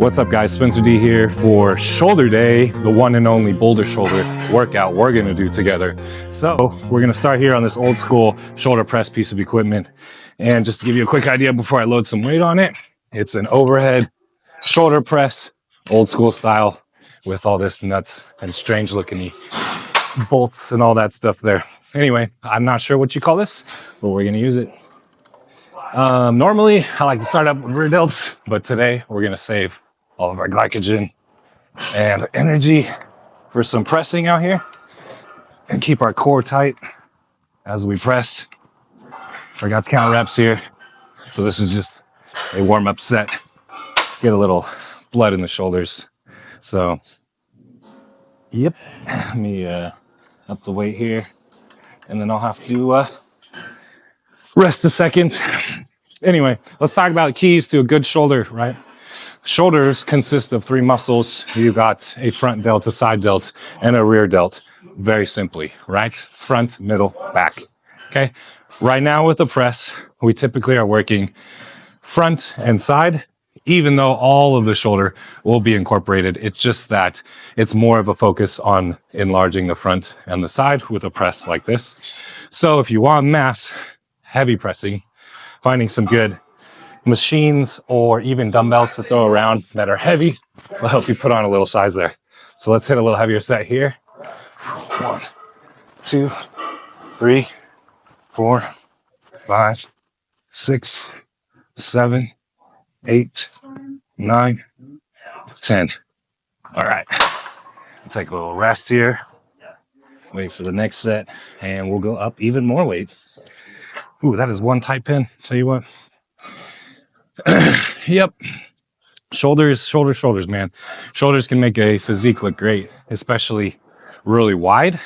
What's up guys, Spencer D here for shoulder day, the one and only boulder shoulder workout we're gonna do together. So we're gonna start here on this old school shoulder press piece of equipment. And just to give you a quick idea before I load some weight on it, it's an overhead shoulder press, old school style, with all this nuts and strange looking bolts and all that stuff there. Anyway, I'm not sure what you call this, but we're gonna use it. Normally I like to start up with rear delts, but today we're gonna save all of our glycogen and energy for some pressing out here and keep our core tight as we press. Forgot to count reps here. So this is just a warm-up set. Get a little blood in the shoulders. So, yep, let me up the weight here and then I'll have to rest a second. Anyway, let's talk about keys to a good shoulder, right? Shoulders consist of three muscles. You've got a front delt, a side delt, and a rear delt. Very simply, right? Front, middle, back. Okay. Right now with the press, we typically are working front and side, even though all of the shoulder will be incorporated. It's just that it's more of a focus on enlarging the front and the side with a press like this. So if you want mass, heavy pressing, finding some good machines or even dumbbells to throw around that are heavy will help you put on a little size there. So let's hit a little heavier set here. 1, 2, 3, 4, 5, 6, 7, 8, 9, 10. All right. Let's take a little rest here. Wait for the next set and we'll go up even more weight. Ooh, that is one tight pin. Tell you what. Yep. Shoulders, man. Shoulders can make a physique look great, especially really wide.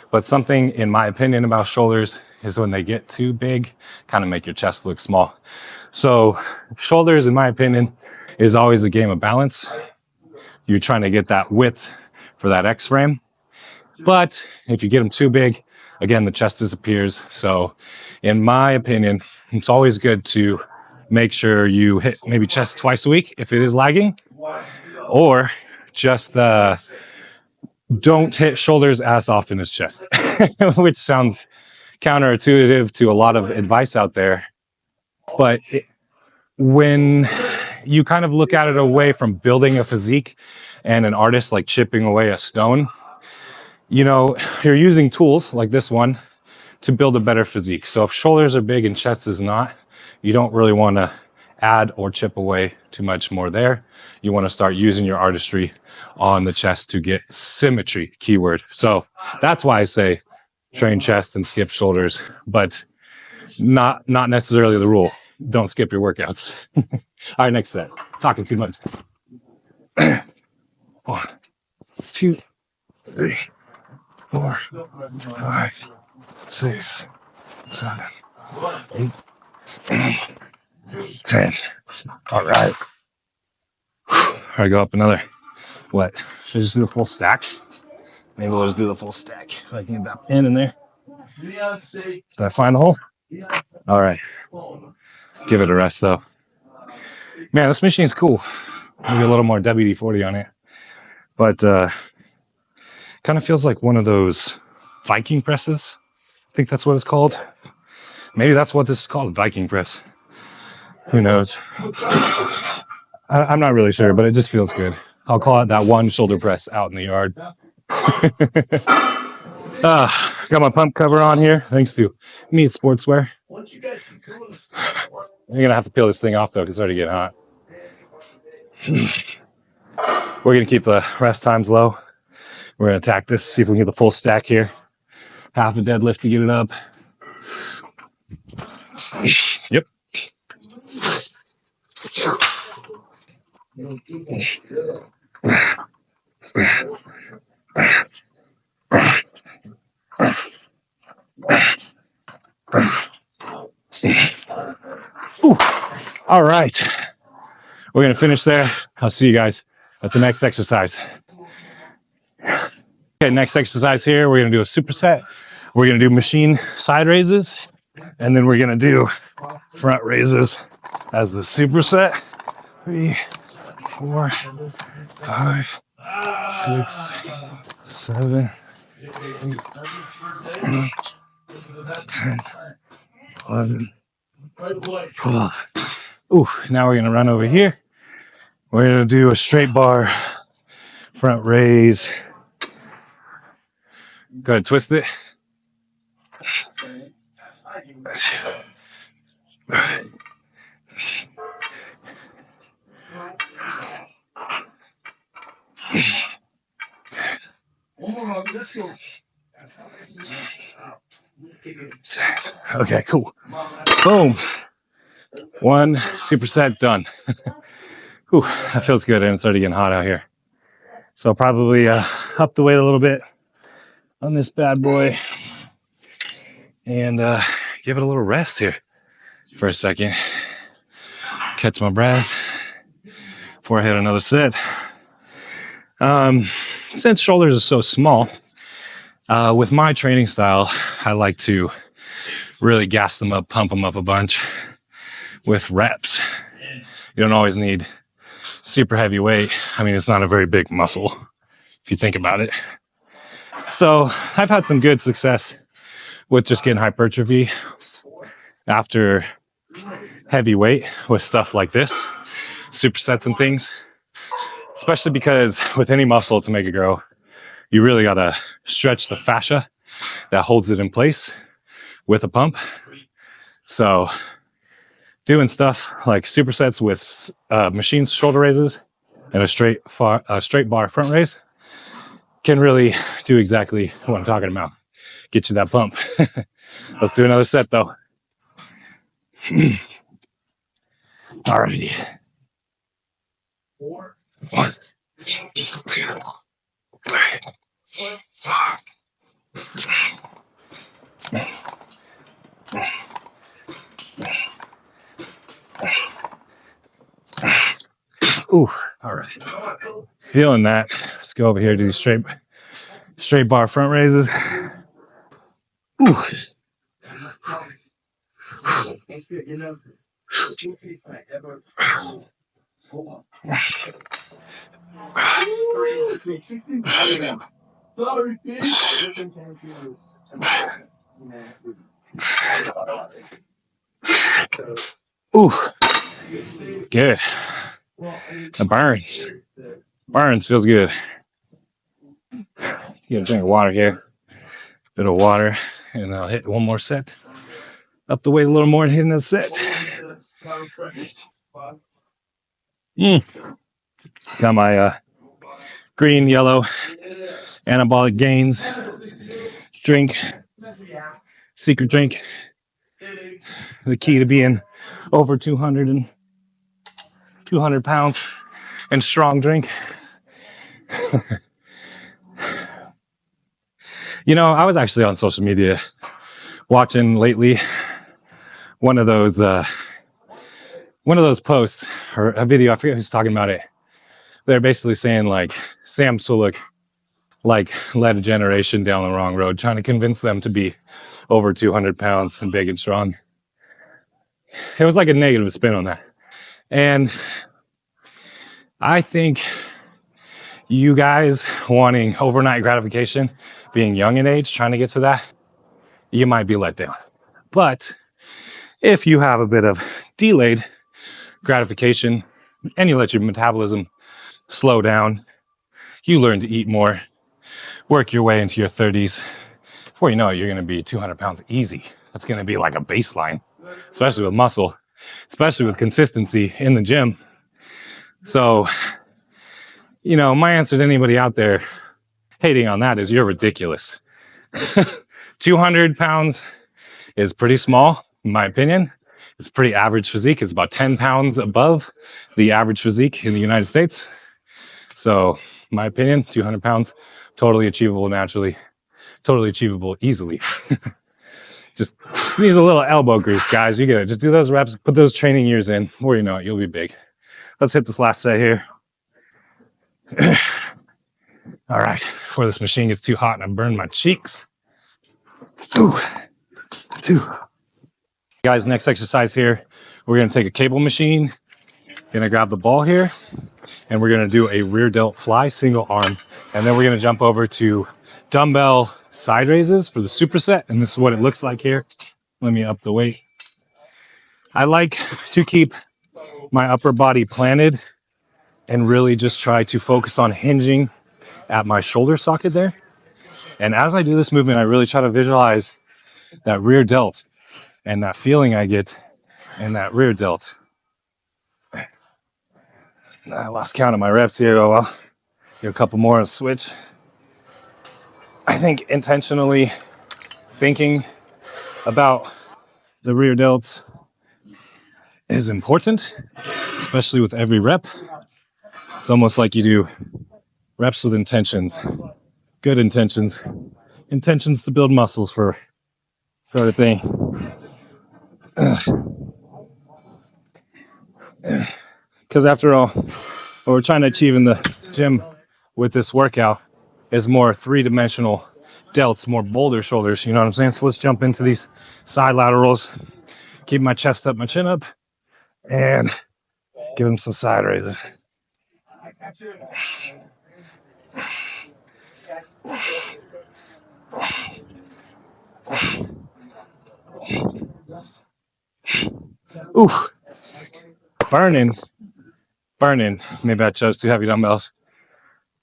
But something, in my opinion, about shoulders is when they get too big, kind of make your chest look small. So shoulders, in my opinion, is always a game of balance. You're trying to get that width for that X frame. But if you get them too big, again, the chest disappears. So in my opinion, it's always good to make sure you hit maybe chest twice a week if it is lagging, or just don't hit shoulders as often as chest, which sounds counterintuitive to a lot of advice out there. But when you kind of look at it away from building a physique and an artist like chipping away a stone, you know, you're using tools like this one to build a better physique. So if shoulders are big and chest is not, you don't really want to add or chip away too much more there. You want to start using your artistry on the chest to get symmetry, keyword. So that's why I say train chest and skip shoulders, but not necessarily the rule. Don't skip your workouts. All right, next set. Talking too much. 1, 2, 3, 4, 5, 6, 7, 8, 10. All right. All right, go up another. What? Should I just do the full stack? Maybe we'll just do the full stack. If I can get that pin in there. Did I find the hole? All right. Give it a rest though. Man, this machine's cool. Maybe a little more WD-40 on it. But kind of feels like one of those Viking presses. I think that's what it's called. Maybe that's what this is called, Viking press. Who knows? I'm not really sure, but it just feels good. I'll call it that one shoulder press out in the yard. Got my pump cover on here, thanks to Meat Sportswear. I'm going to have to peel this thing off, though, because it's already getting hot. We're going to keep the rest times low. We're going to attack this, see if we can get the full stack here. Half a deadlift to get it up. Yep. Ooh. All right. We're going to finish there. I'll see you guys at the next exercise. Okay, next exercise here, we're going to do a superset. We're going to do machine side raises, and then we're going to do front raises as the superset. 3, 4, 5, 6, 7, 8, 9, 10, 11, 12. Ooh, now we're gonna run over here. We're gonna do a straight bar front raise. Go ahead, twist it. Okay, cool. Boom. 1 superset done. Whew, that feels good, and it's already getting hot out here. So I'll probably up the weight a little bit on this bad boy and give it a little rest here for a second. Catch my breath before I hit another set. Since shoulders are so small, with my training style, I like to really gas them up, pump them up a bunch with reps. You don't always need super heavy weight. I mean, it's not a very big muscle if you think about it. So I've had some good success with just getting hypertrophy after heavy weight with stuff like this, supersets and things, especially because with any muscle to make it grow, you really got to stretch the fascia that holds it in place with a pump. So doing stuff like supersets with machine shoulder raises and a straight bar front raise can really do exactly what I'm talking about. Get you that pump. Let's do another set though. Alrighty. 1, 2, 3, 4. Ooh, all right. Feeling that. Let's go over here to do straight bar front raises. Ooh. Ooh, good. The burns feels good. You gotta drink of water here. Bit of water, and I'll hit one more set. Up the weight a little more and hitting that set. Got my green, yellow anabolic gains drink, secret drink. The key to being over 200 pounds and strong drink. You know, I was actually on social media watching lately one of those posts or a video. I forget who's talking about it. They're basically saying like Sam Sulek like led a generation down the wrong road, trying to convince them to be over 200 pounds and big and strong. It was like a negative spin on that. And I think you guys wanting overnight gratification, being young in age, trying to get to that, you might be let down. But if you have a bit of delayed gratification and you let your metabolism slow down, you learn to eat more, work your way into your 30s. Before you know it, you're going to be 200 pounds easy. That's going to be like a baseline, especially with muscle, especially with consistency in the gym. So, you know, my answer to anybody out there hating on that is you're ridiculous. 200 pounds is pretty small, in my opinion. It's pretty average physique. It's about 10 pounds above the average physique in the United States. So, in my opinion, 200 pounds, totally achievable naturally, totally achievable easily. Just needs a little elbow grease, guys. You get it. Just do those reps, put those training years in. Before you know it, you'll be big. Let's hit this last set here. All right, before this machine gets too hot and I burn my cheeks. Ooh. Guys, next exercise here, we're going to take a cable machine Gonna grab the ball here, and we're gonna do a rear delt fly single arm, and then we're gonna jump over to dumbbell side raises for the superset, and this is what it looks like here. Let me up the weight. I like to keep my upper body planted and really just try to focus on hinging at my shoulder socket there. And as I do this movement, I really try to visualize that rear delt and that feeling I get in that rear delt. I lost count of my reps here. Oh well, do a couple more and switch. I think intentionally thinking about the rear delts is important, especially with every rep. It's almost like you do reps with intentions, good intentions, intentions to build muscles for sort of thing. Because after all, what we're trying to achieve in the gym with this workout is more three-dimensional delts, more boulder shoulders, you know what I'm saying? So let's jump into these side laterals, keep my chest up, my chin up, and give them some side raises. Ooh, burning. Maybe I chose too heavy dumbbells.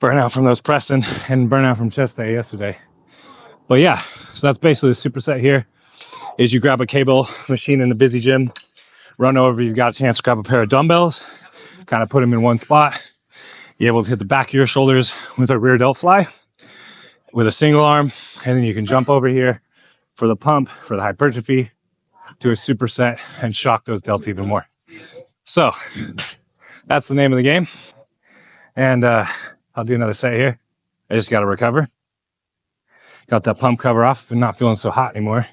Burnout from those pressing and burnout from chest day yesterday. But yeah, so that's basically the superset here. Is you grab a cable machine in a busy gym, run over, you've got a chance to grab a pair of dumbbells, kind of put them in one spot. You're able to hit the back of your shoulders with a rear delt fly with a single arm, and then you can jump over here for the pump, for the hypertrophy, do a superset and shock those delts even more. So that's the name of the game. And I'll do another set here. I just got to recover. Got that pump cover off and not feeling so hot anymore.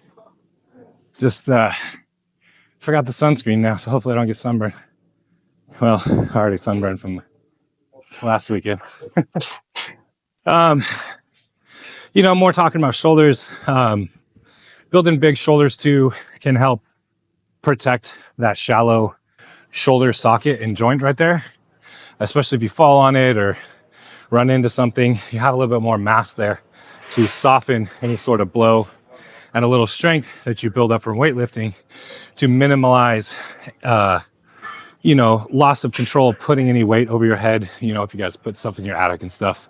Just forgot the sunscreen now, so hopefully I don't get sunburned. Well, I already sunburned from last weekend. More talking about shoulders. Building big shoulders too can help protect that shallow shoulder socket and joint right there. Especially if you fall on it or run into something, you have a little bit more mass there to soften any sort of blow, and a little strength that you build up from weightlifting to minimize, loss of control, putting any weight over your head. You know, if you guys put stuff in your attic and stuff,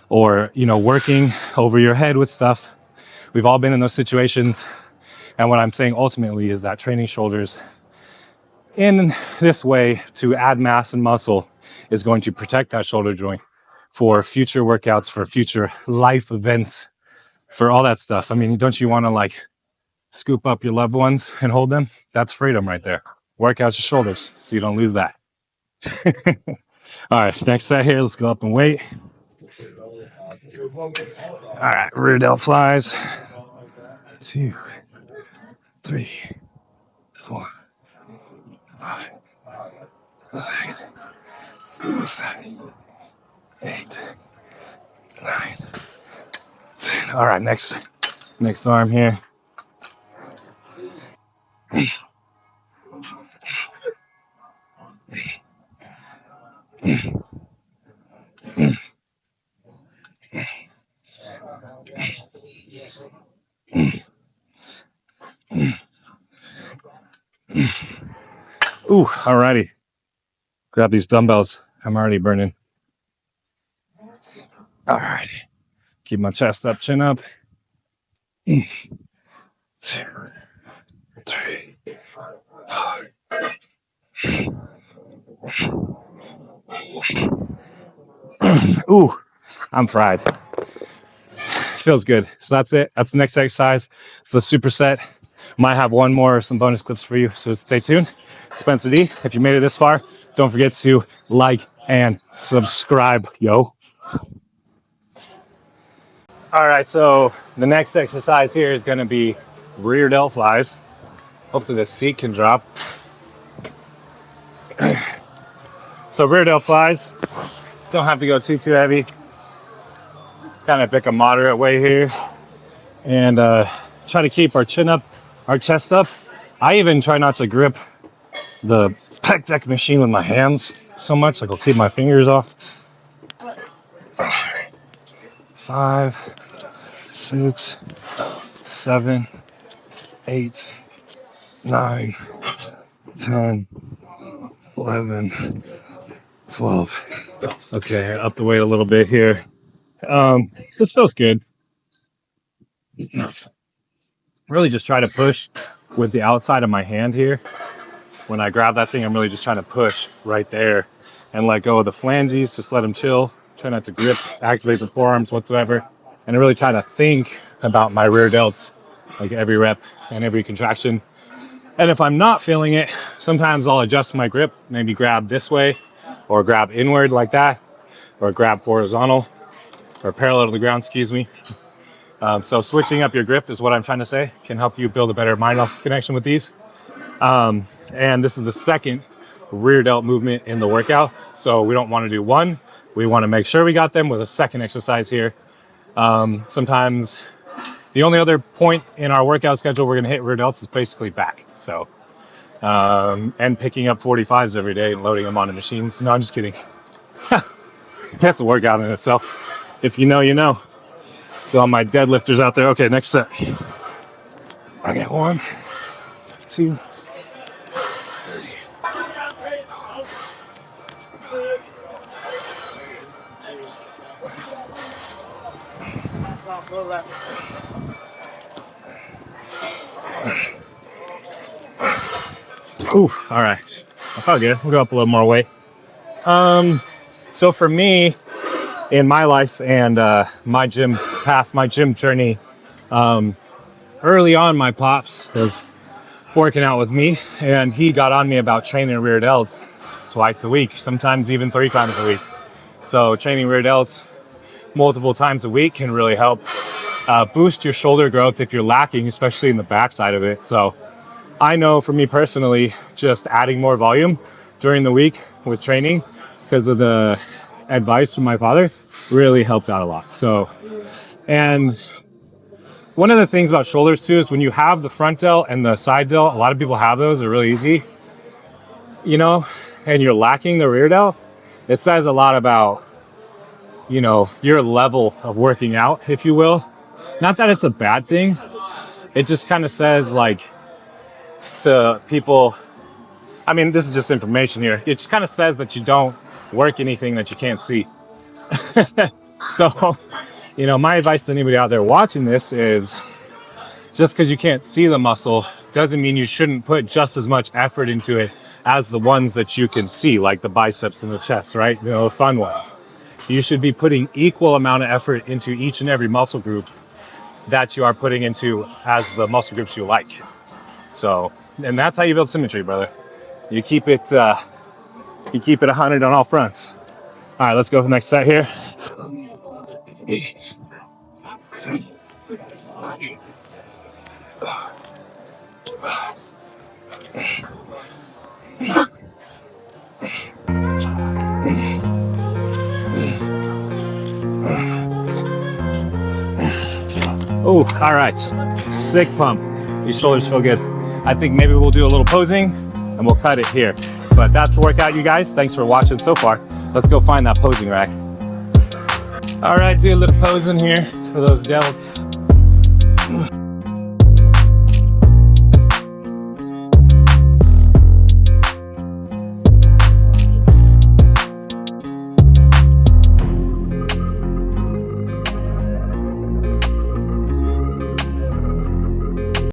or, working over your head with stuff. We've all been in those situations. And what I'm saying ultimately is that training shoulders in this way to add mass and muscle is going to protect that shoulder joint for future workouts, for future life events, for all that stuff. I mean, don't you want to scoop up your loved ones and hold them? That's freedom right there. Work out your shoulders so you don't lose that. All right, next set here. Let's go up and weight. All right, rear delt flies. 2, 3, 4, 5, 6, 7, 8, 9, 10. All right, next arm here. Ooh, alrighty. Grab these dumbbells. I'm already burning. Alrighty. Keep my chest up, chin up. 2, 3, 4. Ooh, I'm fried. Feels good. So that's it. That's the next exercise. It's the superset. Might have one more or some bonus clips for you, so stay tuned. Spencer D, if you made it this far, don't forget to like and subscribe, yo. All right, so the next exercise here is going to be rear delt flies. Hopefully the seat can drop. So rear delt flies, don't have to go too heavy. Kind of pick a moderate weight here and try to keep our chin up, our chest up. I even try not to grip the pec deck machine with my hands so much, like I'll keep my fingers off. 5, 6, 7, 8, 9, 10, 11, 12. Okay, up the weight a little bit here. This feels good. Really just try to push with the outside of my hand here. When I grab that thing, I'm really just trying to push right there and let go of the phalanges, just let them chill. Try not to grip, activate the forearms whatsoever. And I really try to think about my rear delts, like every rep and every contraction. And if I'm not feeling it, sometimes I'll adjust my grip, maybe grab this way or grab inward like that, or grab horizontal or parallel to the ground, excuse me. So switching up your grip is what I'm trying to say, can help you build a better mind-muscle connection with these. And this is the second rear delt movement in the workout. So we don't want to do one. We want to make sure we got them with a second exercise here. Sometimes the only other point in our workout schedule we're going to hit rear delts is basically back. So, and picking up 45s every day and loading them onto machines. No, I'm just kidding. That's a workout in itself. If you know, you know. So all my deadlifters out there. Okay, next set. I got 1, 2, 3. Oof, all right. I felt good. We'll go up a little more weight. So for me, in my life and my gym path, my gym journey, early on, my pops was working out with me, and he got on me about training rear delts twice a week, sometimes even 3 times a week. So training rear delts multiple times a week can really help boost your shoulder growth if you're lacking, especially in the back side of it. So I know for me personally, just adding more volume during the week with training because of the advice from my father really helped out a lot. So, and one of the things about shoulders too is when you have the front delt and the side delt, a lot of people have those, they're really easy, you know, and you're lacking the rear delt, it says a lot about, you know, your level of working out, if you will. Not that it's a bad thing. It just kind of says, like, to people, I mean, this is just information here. It just kind of says that you don't work anything that you can't see. So, you know, my advice to anybody out there watching this is just because you can't see the muscle doesn't mean you shouldn't put just as much effort into it as the ones that you can see, like the biceps and the chest, right? You know, the fun ones. You should be putting equal amount of effort into each and every muscle group that you are putting into as the muscle groups you like. So, and that's how you build symmetry, brother. You keep it 100 on all fronts. All right, let's go for the next set here. Oh, all right. Sick pump. These shoulders feel good. I think maybe we'll do a little posing and we'll cut it here. But that's the workout, you guys. Thanks for watching so far. Let's go find that posing rack. All right, do a little posing here for those delts.